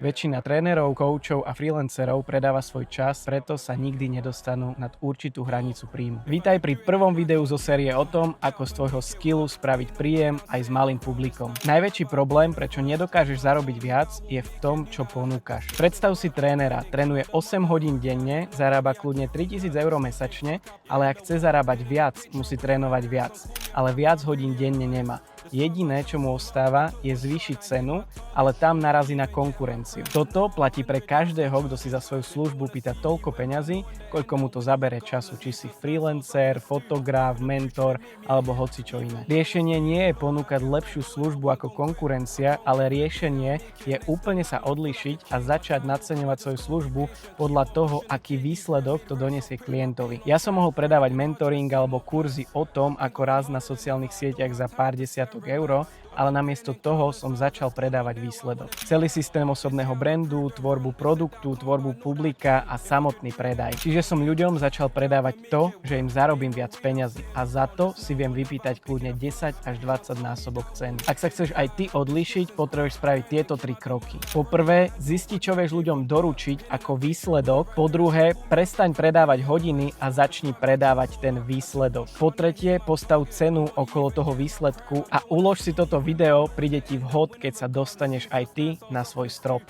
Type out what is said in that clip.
Väčšina trénerov, koučov a freelancerov predáva svoj čas, preto sa nikdy nedostanú nad určitú hranicu príjmu. Vítaj pri prvom videu zo série o tom, ako z tvojho skillu spraviť príjem aj s malým publikom. Najväčší problém, prečo nedokážeš zarobiť viac, je v tom, čo ponúkaš. Predstav si trénera, trénuje 8 hodín denne, zarába kľudne 3000 eur mesačne, ale ak chce zarábať viac, musí trénovať viac. Ale viac hodín denne nemá. Jediné, čo mu ostáva, je zvýšiť cenu, ale tam narazí na konkurenciu. Toto platí pre každého, kto si za svoju službu pýta toľko peňazí, koľko mu to zabere času, či si freelancer, fotograf, mentor alebo hocičo iné. Riešenie nie je ponúkať lepšiu službu ako konkurencia, ale riešenie je úplne sa odlíšiť a začať naceňovať svoju službu podľa toho, aký výsledok to donesie klientovi. Ja som mohol predávať mentoring alebo kurzy o tom, ako rásť na sociálnych sieťach za pár desiatok eur, ale namiesto toho som začal predávať výsledok. Celý systém osobného brandu, tvorbu produktu, tvorbu publika a samotný predaj. Čiže som ľuďom začal predávať to, že im zarobím viac peňazí a za to si viem vypýtať kľudne 10 až 20 násobok ceny. Ak sa chceš aj ty odlíšiť, potrebuješ spraviť tieto 3 kroky. Po prvé, zisti, čo vieš ľuďom doručiť ako výsledok. Po druhé, prestaň predávať hodiny a začni predávať ten výsledok. Po tretie, postav cenu okolo toho výsledku a ulož si toto video, príde ti vhod, keď sa dostaneš aj ty na svoj strop.